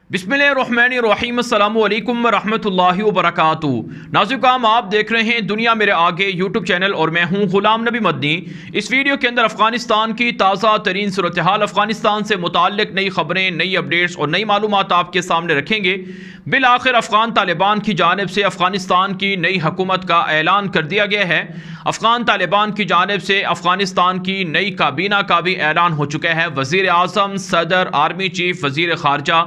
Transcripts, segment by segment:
बिस्मिल्लाहिर्रहमानिर्रहीम अस्सलामु अलैकुम रहमतुल्लाहि व बरकातुहू। नाज़रीन, आप देख रहे हैं दुनिया मेरे आगे यूट्यूब चैनल और मैं हूं गुलाम नबी मदनी। इस वीडियो के अंदर अफ़गानिस्तान की ताज़ा तरीन सूरत हाल, अफ़गानिस्तान से मुताल्लिक़ नई ख़बरें, नई अपडेट्स और नई मालूमात आपके सामने रखेंगे। बिल आखिर अफ़गान तालिबान की जानिब से अफ़गानिस्तान की नई हुकूमत का ऐलान कर दिया गया है। अफ़गान तालिबान की जानिब से अफ़गानिस्तान की नई काबीना का भी ऐलान हो चुका है। वज़ीर आज़म, सदर, आर्मी चीफ, वज़ीर ख़ारजा,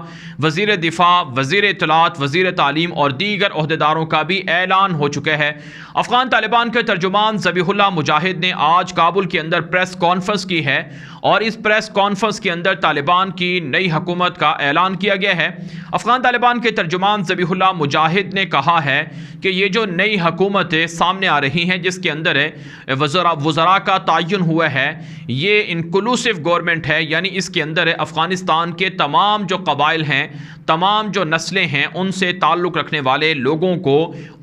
वज़ीर दिफा, वज़ीर इत्तलात, वज़ीर तालीम और दीगर ओहदेदारों का भी ऐलान हो चुका है। अफ़गान तालिबान के तर्जुमान ज़बीहुल्लाह मुजाहिद ने आज काबुल के अंदर प्रेस कॉन्फ्रेंस की है और इस प्रेस कॉन्फ्रेंस के अंदर तालिबान की नई हुकूमत का ऐलान किया गया है। अफ़गान तालिबान के तर्जुमान ज़बीहुल्लाह मुजाहिद ने कहा है कि ये जो नई हुकूमतें सामने आ रही हैं, जिसके अंदर वज़रा का तयन हुआ है, ये इंक्लूसिव गवर्नमेंट है, यानी इसके अंदर अफ़गानिस्तान के तमाम जो कबाइल हैं, तमाम जो नस्लें हैं, उनसे ताल्लुक़ रखने वाले लोगों को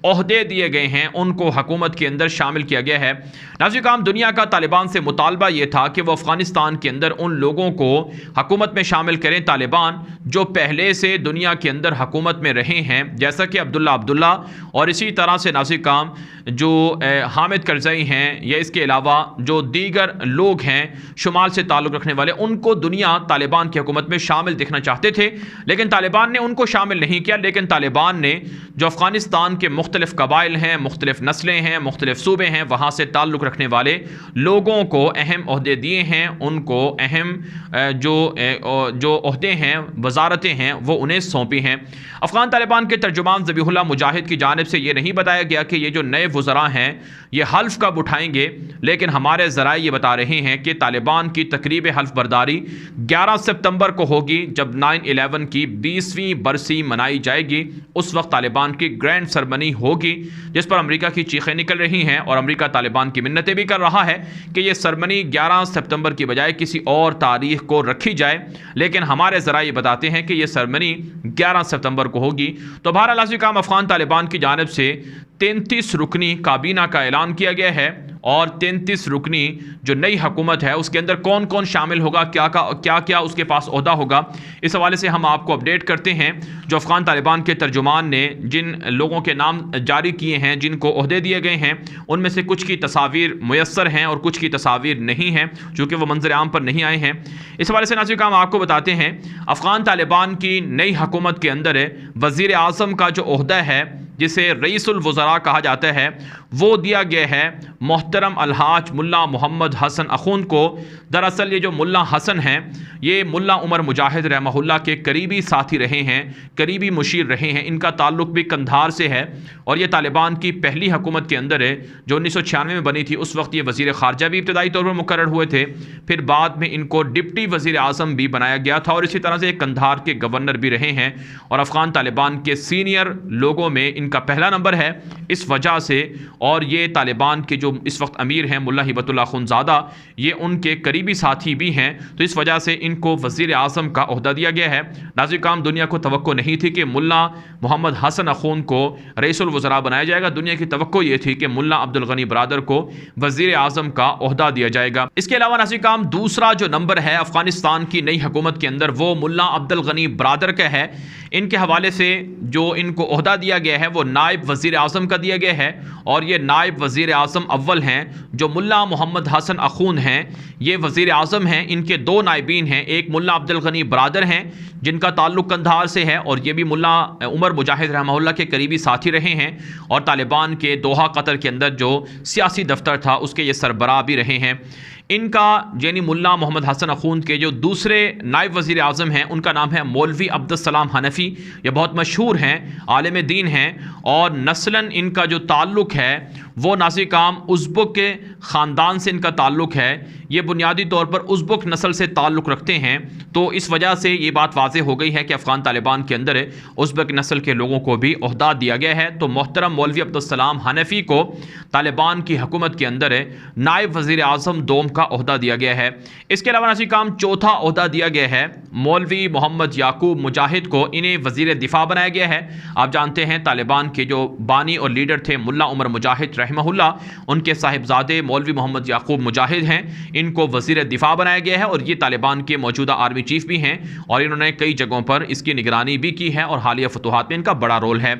ओहदे दिए गए हैं, उनको हुकूमत के अंदर शामिल किया गया है। नाज़रीन, दुनिया का तालिबान से मुतालबा ये था कि वो अफ़गानिस्तान के अंदर उन लोगों को हुकूमत में शामिल करें, तालिबान जो पहले से दुनिया के अंदर हुकूमत में रहे हैं, जैसा कि अब्दुल्ला और इसी तरह से नाज़रीन जो हामिद करज़ई हैं या इसके अलावा जो दीगर लोग हैं शुमाल से ताल्लुक़ रखने वाले, उनको दुनिया तालिबान की हुकूमत में शामिल देखना चाहते थे, लेकिन तालिबान ने उनको शामिल नहीं किया। लेकिन तालिबान ने जो अफ़गानिस्तान के मुख्तलिफ़ कबाइल हैं, मुख्तलिफ़ नस्लें हैं, मुख्तलिफ़ सूबे हैं, वहाँ से ताल्लुक़ रखने वाले लोगों को अहम ओहदे दिए हैं, उनको अहम जो ओहदे हैं, वजारतें हैं, वो उन्हें सौंपी हैं। अफ़गान तालिबान के तर्जुमान ज़बीहुल्लाह मुजाहिद की जानिब से ये नहीं बताया गया कि ये जो नए वज़रा हैं ये हल्फ कब उठाएंगे, लेकिन हमारे ज़राए ये बता रहे हैं कि तालिबान की तकरीब हल्फ बर्दारी 11 सितंबर को होगी, जब 9/11 की 20वीं बरसी मनाई जाएगी। उस वक्त तालिबान की ग्रैंड सरमनी होगी, जिस पर अमेरिका की चीखें निकल रही हैं और अमेरिका तालिबान की मिन्नतें भी कर रहा है कि ये सरमनी 11 सितंबर की बजाय किसी और तारीख को रखी जाए, लेकिन हमारे ज़राए ये बताते हैं कि ये सरमनी 11 सितंबर को होगी। तो बहरहाल अफ़गान तालिबान की जानिब से 33 रुकनी काबीना का ऐलान किया गया है और 33 रुकनी जो नई हुकूमत है उसके अंदर कौन कौन शामिल होगा, क्या क्या उसके पास ओहदा होगा, इस हवाले से हम आपको अपडेट करते हैं। जो अफ़गान तालिबान के तर्जुमान ने जिन लोगों के नाम जारी किए हैं, जिनको ओहदे दिए गए हैं, उनमें से कुछ की तस्वीर मुयस्सर हैं और कुछ की तस्वीर नहीं हैं, चूँकि वो मंजर आम पर नहीं आए हैं। इस हवाले से नाज़रीन हम आपको बताते हैं, अफ़गान तालिबान की नई हुकूमत के अंदर वज़ीर आज़म का जो ओहदा है, जिसे रईसुल वज़रा कहा जाता है, वो दिया गया है मोहतरम अलहाज मुल्ला मोहम्मद हसन अखून को। दरअसल ये जो मुल्ला हसन हैं, ये मुल्ला उमर मुजाहिद रहमहुल्लाह के करीबी साथी रहे हैं, करीबी मुशीर रहे हैं। इनका ताल्लुक़ भी कंधार से है और ये तालिबान की पहली हुकूमत के अंदर है जो 1996 में बनी थी। उस वक्त ये वज़ीर ख़ारजा भी इब्तदाई तौर पर मुकर्रर हुए थे, फिर बाद में इनको डिप्टी वज़ीर आज़म भी बनाया गया था और इसी तरह से कंधार के गवर्नर भी रहे हैं और अफ़गान तालिबान के सीनियर लोगों में इनका पहला नंबर है। इस वजह से और ये तालिबान के जो इस वक्त अमीर हैं मुल्ला हिबतुल्लाह अख़ुंज़ादा, ये उनके करीबी साथी भी हैं, तो इस वजह से इनको वज़ीर आज़म का ओहदा दिया गया है। नाज़रीन, दुनिया को तवक्को नहीं थी कि मुल्ला मोहम्मद हसन अखून को रईसुल वज़रा बनाया जाएगा। दुनिया की तवक्को ये थी कि मुल्ला अब्दुल गनी बरादर को वज़ीर आज़म का ओहदा दिया जाएगा। इसके अलावा नाज़रीन, दूसरा जो नंबर है अफ़गानिस्तान की नई हुकूमत के अंदर, वो मुल्ला अब्दुल गनी बरादर का है। इनके हवाले से जो इनको ओहदा दिया गया है वो नायब वज़ीर आज़म का दिया गया है और ये नायब वज़ीर आज़म अव्वल हैं। जो मुल्ला मोहम्मद हसन अखून हैं, ये वज़ीर आज़म हैं। इनके दो नायबीन हैं, एक मुल्ला अब्दुल गनी बरादर हैं जिनका ताल्लुक़ कंधार से है और ये भी मुल्ला उमर मुजाहिद रहमहुल्लाह के करीबी साथी रहे हैं और तालिबान के दोहा कतर के अंदर जो सियासी दफ्तर था उसके ये सरबराह भी रहे हैं। इनका यानी मुल्ला मोहम्मद हसन अखून के जो दूसरे नायब वज़ीर आज़म हैं उनका नाम है मौलवी अब्दुस्सलाम हनफ़ी। ये बहुत मशहूर हैं, आलिम दीन हैं और नस्लन इनका जो ताल्लुक़ है वो नाज़रीन उज़्बुक के ख़ानदान से इनका ताल्लुक़ है। ये बुनियादी तौर पर उज़्बुक नस्ल से ताल्लुक़ रखते हैं, तो इस वजह से ये बात वाज़ेह हो गई है कि अफ़गान तालिबान के अंदर उज़्बुक नस्ल के लोगों को भी ओहदा दिया गया है। तो मोहतरम मौलवी अब्दुस्सलाम हनफ़ी को तालिबान की हुकूमत के अंदर नायब वज़ीर आज़म दोम का ओहदा दिया गया है। इसके अलावा नाज़रीन चौथा ओहदा दिया गया है मौलवी मोहम्मद याकूब मुजाहिद को, इन्हें वज़ीर दिफा बनाया गया है। आप जानते हैं तालिबान के जो बानी और लीडर थे मुल्ला उमर मुजाहिद रहमहुल्लाह, उनके साहिबजादे मौलवी मोहम्मद याकूब मुजाहिद हैं, इनको वज़ीर दिफा बनाया गया है और ये तालिबान के मौजूदा आर्मी चीफ भी हैं और इन्होंने कई जगहों पर इसकी निगरानी भी की है और हालिया फतूहात में इनका बड़ा रोल है।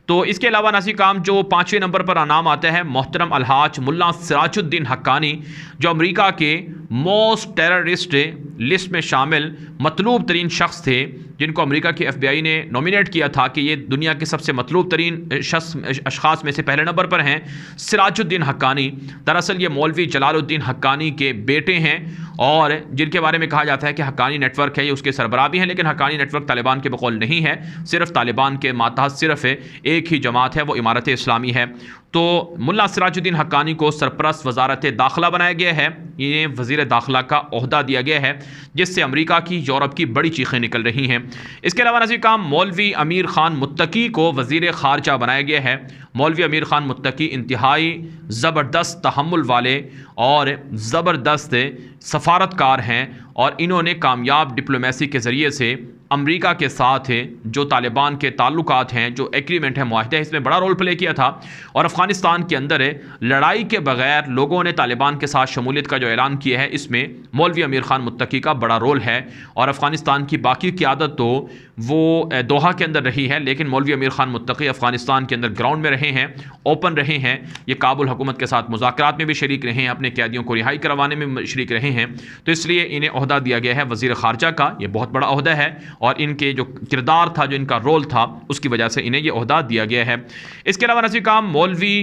तो इसके अलावा नाज़रीन काम जो 5वें नंबर पर नाम आता है मोहतरम अलहाज मुल्ला सिराजुद्दीन हक्कानी, जो अमेरिका के मोस्ट टेररिस्ट लिस्ट में शामिल मतलूब तरीन शख्स थे, जिनको अमेरिका की FBI ने नॉमिनेट किया था कि ये दुनिया के सबसे मतलूब तरीन अशखास में से पहले नंबर पर हैं। सिराजुद्दीन हक्कानी दरअसल ये मौलवी जलालुद्दीन हक्कानी के बेटे हैं और जिनके बारे में कहा जाता है कि हक्कानी नेटवर्क है, ये उसके सरबराह भी हैं, लेकिन हक्कानी नेटवर्क तालिबान के बकौल नहीं है, सिर्फ तालिबान के मातहत सिर्फ एक ही जमात है, वो इमारत इस्लामी है। तो मुल्ला सिराजुद्दीन हक्कानी को सरपरस्त वजारत दाखिला बनाया गया है, इन्हें वज़ीर दाखिला का ओहदा दिया गया है, जिससे अमेरिका की यूरोप की बड़ी चीखें निकल रही हैं। इसके अलावा नाज़रीन काम मौलवी अमीर ख़ान मुत्तकी को वज़ीर ख़ारजा बनाया गया है। मौलवी अमीर ख़ान मुत्तकी इंतहाई ज़बरदस्त तहम्मुल वाले और ज़बरदस्त सफारतकार हैं और इन्होंने कामयाब डिप्लोमेसी के ज़रिए से अमेरिका के साथ जो तालिबान के ताल्लुकात हैं, जो एग्रीमेंट है, मुआहदा है, इसमें बड़ा रोल प्ले किया था और अफ़गानिस्तान के अंदर लड़ाई के बगैर लोगों ने तालिबान के साथ शमूलियत का जो ऐलान किया है, इसमें मौलवी अमीर ख़ान मुत्तकी का बड़ा रोल है। और अफ़गानिस्तान की बाकी क़यादत तो वो दोहा के अंदर रही है, लेकिन मौलवी अमीर ख़ान मुत्तकी अफ़गानिस्तान के अंदर ग्राउंड में रहे हैं, ओपन रहे हैं, ये काबुल हुकूमत के साथ मुज़ाकरात में भी शरीक रहे हैं, अपने कैदियों को रिहाई करवाने में शरीक रहे हैं। तो इसलिए इन्हें ओहदा दिया गया है वज़ीर ख़ारजा का, ये बहुत बड़ा ओहदा है और इनके जो किरदार था, जो इनका रोल था, उसकी वजह से इन्हें यह ओहदा दिया गया है। इसके अलावा नाज़रीन काम मौलवी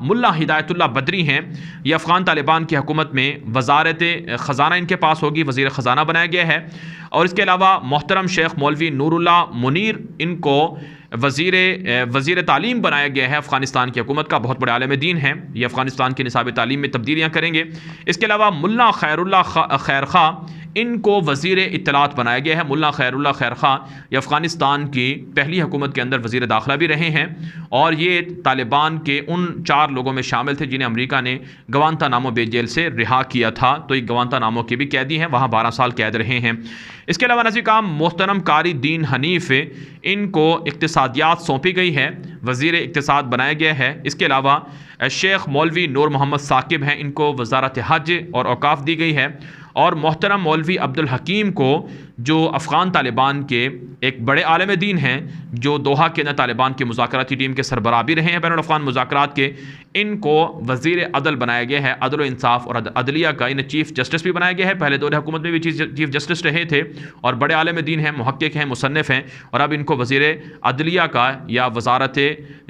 मुल्ला हिदायतुल्लाह बदरी हैं, ये अफ़गान तालिबान की हुकूमत में वज़ारत ख़ज़ाना इनके पास होगी, वज़ीर ख़ज़ाना बनाया गया है। और इसके अलावा मोहतरम शेख मौलवी नूरुल्लाह मुनीर, इनको वज़ीर तालीम बनाया गया है। अफ़गानिस्तान की हुकूमत का बहुत बड़े आलिम दीन हैं, ये अफ़गानिस्तान के निसाब तालीम में तब्दीलियाँ करेंगे। इसके अलावा मुल्ला खैरुल्लाह खैर खा, इनको वज़ीर इत्तलात बनाया गया है। मुल्ला खैरुल्लाह खैर खा ये अफ़गानिस्तान की पहली हुकूमत के अंदर वज़ीर दाखिला भी रहे हैं और ये तालिबान के उन 4 लोगों में शामिल थे जिन्हें अमेरिका ने गवांतानामो बे जेल से रिहा किया था। तो ये गवांतानामो के भी कैदी हैं, वहाँ 12 साल कैद रहे हैं। इसके अलावा नाज़रीन काम मोहतरम कारी दीन हनीफ, इनको इक़्तिसादियात सौंपी गई है, वज़ीर इक़्तिसाद बनाया गया है। इसके अलावा शेख मौलवी नूर मोहम्मद साकिब हैं, इनको वज़ारत हज और औकाफ़ दी गई है। और मोहतरम मौलवी अब्दुल हकीम को, जो अफ़गान तालिबान के एक बड़े आलिम दीन हैं, जो दोहा के अंदर तालिबान की मुज़ाकराती टीम के सरबराह भी रहे हैं बैनुल अफ़गान मुज़ाकरात के, इनको वज़ीर अदल बनाया गया है, अदल व इंसाफ और अदलिया का। इन्हें चीफ़ जस्टिस भी बनाया गया है, पहले दौर हुकूमत में भी चीफ़ जस्टिस रहे थे और बड़े आलिम दीन हैं, मुहक्किक हैं, मुसन्निफ़ हैं और अब इनको वज़ीर अदलिया का या वज़ारत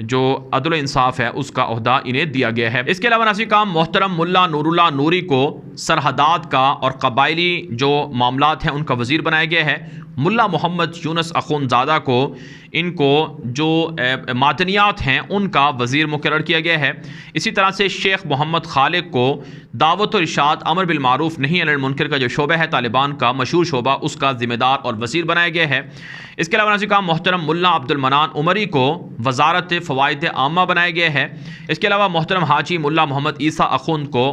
जो अदल व इंसाफ है उसका ओहदा इन्हें दिया गया है। इसके अलावा नाज़रीन काम मोहतरम मुल्ला नूरुल्लाह नूरी को सरहदात का और कबायली जो मामलात हैं उनका वज़ीर बनाया गया है। मुल्ला मोहम्मद यूनुस अख़ुंज़ादा को, इनको जो मादनियात हैं उनका वज़ीर मुकर्रर किया गया है। इसी तरह से शेख मोहम्मद खालिक को दावत और इरशाद अमर बिल मारूफ नही अनिल मुनकर का जो शोबा है तालिबान का मशहूर शोबा, उसका ज़िम्मेदार और वज़ीर बनाया गया है। इसके अलावा नाज़रीन काम मोहतरम मुल्ला अब्दुल मनान उमरी को वज़ारत फ़वाइद आमा बनाया गया है। इसके अलावा मोहतरम हाजी मुल्ला मोहम्मद ईसा अख़ुंद को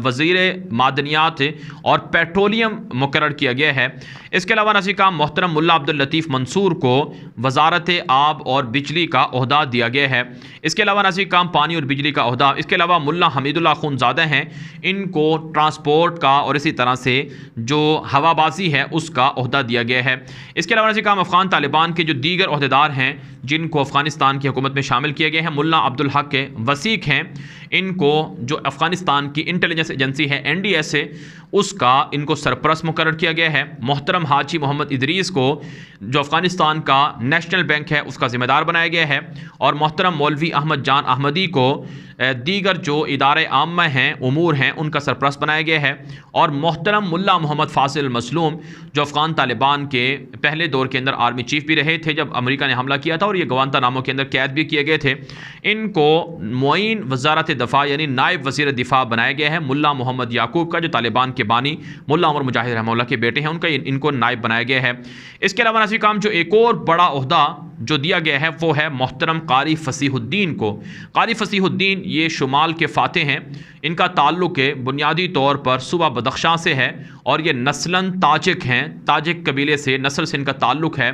वज़ीर मादनियात और पेट्रोलियम मुकर्रर किया गया है। इसके अलावा नाज़रीन काम मोहतरम मुल्ला अब्दुल लतीफ़ मंसूर को वज़ारत आब और बिजली का ओहदा दिया गया है। इसके अलावा नाज़रीन काम पानी और बिजली का ओहदा। इसके अलावा मुल्ला हमीदुल्लाह अख़ुंज़ादा हैं, इनको ट्रांसपोर्ट का और इसी तरह से जो हवाबाजी है उसका ओहदा दिया गया है। इसके अलावा नाज़रीन काम अफ़गान तालिबान के जो दीगर ओहदेदार हैं जिनको अफ़गानिस्तान की हुकूमत में शामिल किए गए हैं, मुल्ला अब्दुल हक वसीक हैं, इनको जो अफ़गानिस्तान की इंटेलिजेंस एजेंसी है NDS है उसका इनको सरपरस्त मुकर्रर किया गया है। मोहतरम हाजी मोहम्मद इदरीस को जो अफ़गानिस्तान का नेशनल बैंक है उसका ज़िम्मेदार बनाया गया है। और मोहतरम मौलवी अहमद जान अहमदी को दीगर जो इदारे आम्मा हैं उमूर हैं उनका सरपरस्त बनाया गया है। और मोहतरम मुल्ला मोहम्मद फासिल मसलूम जो अफ़गान तालिबान के पहले दौर के अंदर आर्मी चीफ भी रहे थे जब अमेरिका ने हमला किया था और ये गवांतानामो के अंदर कैद भी किए गए थे, इनको मुईन वज़ारत दफ़ा यानी नायब वज़ीर दिफ़ा बनाया गया है। मुल्ला मोहम्मद याकूब का जो तालिबान के बानी मुल्ला उमर मुजाहिद रहमतुल्लाह के बेटे हैं, उनका इनको नायब बनाया गया है। इसके अलावा नाज़रीन काम जो एक और बड़ा ओहदा जो दिया गया है वो है मोहतरम कारी फसीहुद्दीन को। कारी फसीहुद्दीन ये शुमाल के फ़ाते हैं, इनका ताल्लुक़ बुनियादी तौर पर सूबा बदख्शां से है और ये नस्लन ताजिक हैं, ताजिक कबीले से नस्ल से इनका ताल्लुक़ है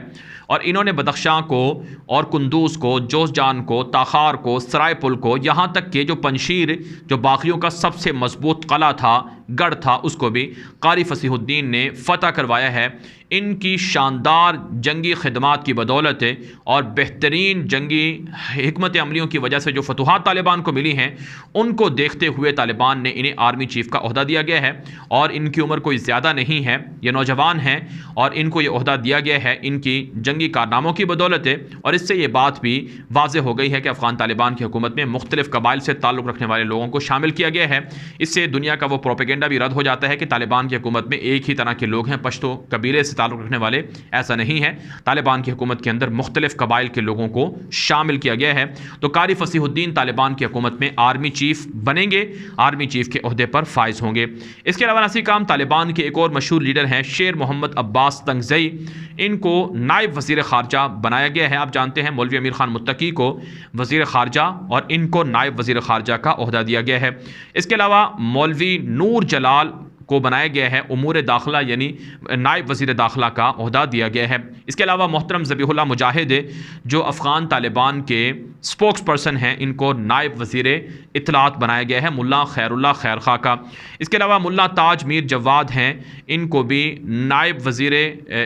और इन्होंने बदख्शां को और कुंदूज़ को, जोज़जान को, ताखार को, सरायपुल को, यहाँ तक कि जो पंशीर जो बागियों का सबसे मजबूत किला था, गढ़ था, उसको भी कारी फसीहुद्दीन ने फ़तह करवाया है। इनकी शानदार जंगी खिदमात की बदौलत और बेहतरीन जंगी हिकमत अमलियों की वजह से जो फतूहात तालिबान को मिली हैं, उनको देखते हुए तालिबान ने इन्हें आर्मी चीफ़ का ओहदा दिया गया है और इनकी उम्र कोई ज़्यादा नहीं है, ये नौजवान हैं और इनको ये ओहदा दिया गया है इनकी जंगी कारनामों की बदौलत है। और इससे ये बात भी वाज़ेह हो गई है कि अफ़गान तालिबान की हुकूमत में मुख्तलिफ़ कबाइल से ताल्लुक़ रखने वाले लोगों को शामिल किया गया है। इससे दुनिया का वो प्रोपेगेंडा भी रद्द हो जाता है कि तालिबान की हुकूमत में एक ही तरह के लोग हैं, पश्तो कबीले से ताल्लुक़ रखने वाले। ऐसा नहीं है, तालिबान की हुकूमत के अंदर मुख्तलिफ़ कबाइल के लोगों को शामिल किया गया है। तो कारी फसीहुद्दीन तालिबान की हुकूमत में आर्मी चीफ़ बनेंगे, आर्मी चीफ़ के ओहदे पर फाइज होंगे। इसके अलावा नाज़रीन काम तालिबान के एक और मशहूर लीडर हैं शेर मोहम्मद अब्बास तंगज़ई, इनको नायब वज़ीर ख़ारजा बनाया गया है। आप जानते हैं मौलवी अमीर ख़ान मुत्तकी को वज़ीर ख़ारजा और इनको नायब वज़ीर ख़ारजा का ओहदा दिया गया है। इसके अलावा मौलवी नूर जलाल को बनाया गया है उमूर दाखिला यानी नायब वज़ीर दाखिला का ओहदा दिया गया है। इसके अलावा मोहतरम ज़बीहुल्लाह मुजाहिद जो अफ़गान तालिबान के स्पोक्स पर्सन हैं, इनको नायब वज़ीर इत्तलात बनाया गया है मुल्ला खैरुल्लाह खैर खा का। इसके अलावा मुल्ला ताज मीर जवाद हैं, इनको भी नायब वज़ीर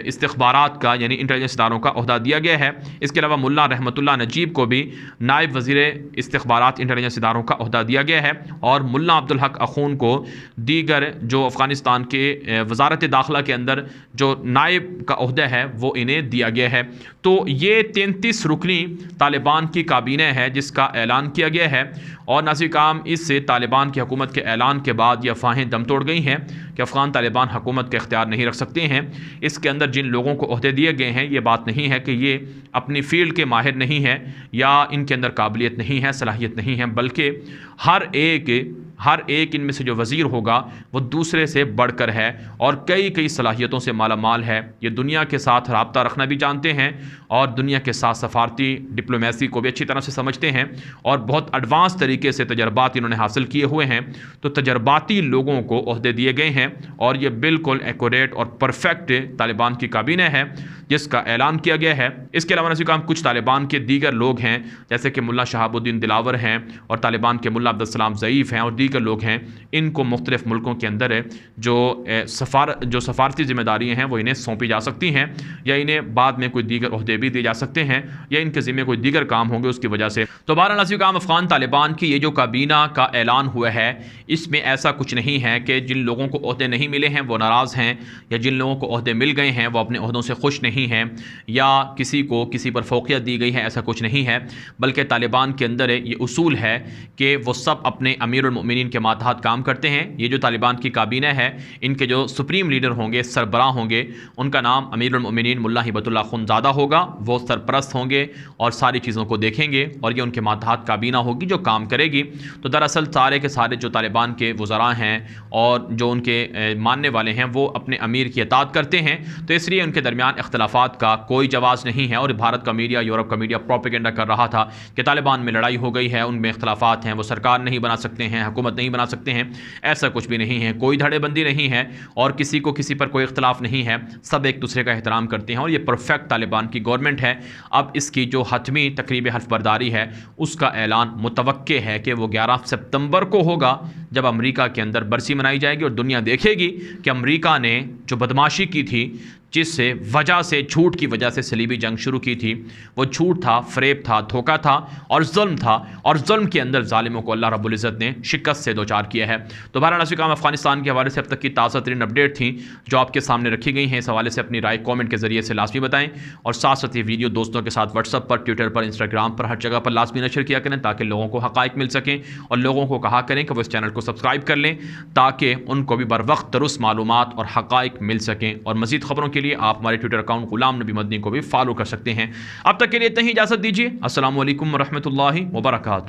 इस्तिख़बारात का यानी इंटेलिजेंस इदारों का ओहदा दिया गया है। इसके अलावा मुल्ला रहमतुल्लाह नजीब को भी नायब वज़ीर इस्तिख़बारात इंटेलिजेंस इदारों का ओहदा दिया गया है और मुल्ला अब्दुल हक अखून को दीगर जो अफ़गानिस्तान के वज़ारत दाखिला के अंदर जो नायब का ओहदा है वो इन्हें दिया गया है। तो ये 33 रुकनी तालिबान की काबीना है जिसका ऐलान किया गया है और नाज़रीन काम इससे तालिबान की हुकूमत के ऐलान के बाद ये अफवाहें दम तोड़ गई हैं कि अफ़गान तालिबान हुकूमत के इख्तियार नहीं रख सकते हैं। इसके अंदर जिन लोगों को ओहदे दिए गए हैं ये बात नहीं है कि ये अपनी फ़ील्ड के माहिर नहीं है या इनके अंदर काबिलियत नहीं है, सलाहियत नहीं है, बल्कि हर एक इनमें से जो वज़ीर होगा वो दूसरे से बढ़कर है और कई सलाहियतों से माला माल है। ये दुनिया के साथ रब्ता रखना भी जानते हैं और दुनिया के साथ सफारती डिप्लोमेसी को भी अच्छी तरह से समझते हैं और बहुत एडवांस तरीके से तजर्बात इन्होंने हासिल किए हुए हैं। तो तजर्बाती लोगों को ओहदे दिए गए हैं और ये बिल्कुल एक्यूरेट और परफेक्ट तालिबान की काबीना है जिसका ऐलान किया गया है। इसके अलावा नज़ीर काम कुछ तालिबान के दीगर लोग हैं जैसे कि मुल्ला शहाबुद्दीन दिलावर हैं और तालिबान के मुल्ला अब्दुलसलाम ज़ईफ़ हैं और दीगर लोग हैं। इनको मुख्तलिफ मुल्कों के अंदर जो सफारती ज़िम्मेदारियाँ हैं वो इन्हें सौंपी जा सकती हैं या इन्हें बाद में कोई दीगर ओहदे भी दिए जा सकते हैं या इनके ज़िम्मे कोई दीगर काम होंगे उसकी वजह से। तो बहरहाल नज़ीर काम अफ़गान तालिबान की ये जो काबीना का ऐलान हुआ है इसमें ऐसा कुछ नहीं है कि जिन लोगों को ओहदे नहीं मिले हैं वो नाराज़ हैं या जिन लोगों को ओहदे मिल गए हैं वो अपने ओहदों से खुश नहीं हैं या किसी को किसी पर फ़ौक़ियत दी गई है, ऐसा कुछ नहीं है। बल्कि तालिबान के अंदर ये उसूल है कि वो सब अपने अमीरुल मोमिनीन के मातहत काम करते हैं। ये जो तालिबान की काबीना है इनके जो सुप्रीम लीडर होंगे, सरबराह होंगे, उनका नाम अमीरुल मोमिनीन मुल्ला हिबतुल्लाह खुनज़ादा होगा। वो सरपरस्त होंगे और सारी चीज़ों को देखेंगे और ये उनके मातहत काबीना होगी जो काम करेगी। तो दरअसल सारे के सारे जो तालिबान के वज़रा हैं और जो उनके मानने वाले हैं वो अपने अमीर की इताअत करते हैं। तो इसलिए उनके दरमियान इख्तलाफात का कोई जवाज़ नहीं है। और भारत का मीडिया, यूरोप का मीडिया प्रोपेगेंडा कर रहा था कि तालिबान में लड़ाई हो गई है, उनमें इख्तलाफात हैं, वो सरकार नहीं बना सकते हैं, हुकूमत नहीं बना सकते हैं। ऐसा कुछ भी नहीं है, कोई धड़ेबंदी नहीं है और किसी को किसी पर कोई इख्तलाफ नहीं है। सब एक दूसरे का एहतराम करते हैं और ये परफेक्ट तालिबान की गवर्नमेंट है। अब इसकी जो हतमी तकरीब हल्फ बर्दारी है उसका ऐलान मुतवक्के है कि वो 11 सितंबर को होगा जब अमेरिका के अंदर बरसी मनाई जाएगी और दुनिया देखेगी कि अमेरिका ने जो बदमाशी की थी, जिस वजह से झूठ की वजह से सलीबी जंग शुरू की थी, वो झूठ था, फ़रेब था, धोखा था और जुल्म था और जुल्म के अंदर ज़ालिमों को अल्लाह रब्बुल इज़्ज़त ने शिकस्त से दो चार किया है। तो बहरहाल नज़ीर काम अफ़गानिस्तान के हवाले से अब तक की ताज़ा तरीन अपडेट थी जो आपके सामने रखी गई हैं। इस हवाले से अपनी राय कॉमेंट के ज़रिए से लाजमी बताएँ और साथ साथ ये वीडियो दोस्तों के साथ व्हाट्सअप पर, ट्विटर पर, इंस्टाग्राम पर, हर जगह पर लाजमी नशर किया करें ताकि लोगों को हक़ाइक़ मिल सकें और लोगों को कहा करें कि वो इस चैनल को सब्सक्राइब कर लें ताकि उनको भी बर वक्त दुरुस्त मालूमात और हक़ाइक़ मिल सकें। और मज़ीद ख़बरों के लिए आप हमारे ट्विटर अकाउंट गुलाम नबी मदनी को भी फॉलो कर सकते हैं। अब तक के लिए इतना ही इजाज़त दीजिए। अस्सलामु अलैकुम व रहमतुल्लाहि व बरकातुहू।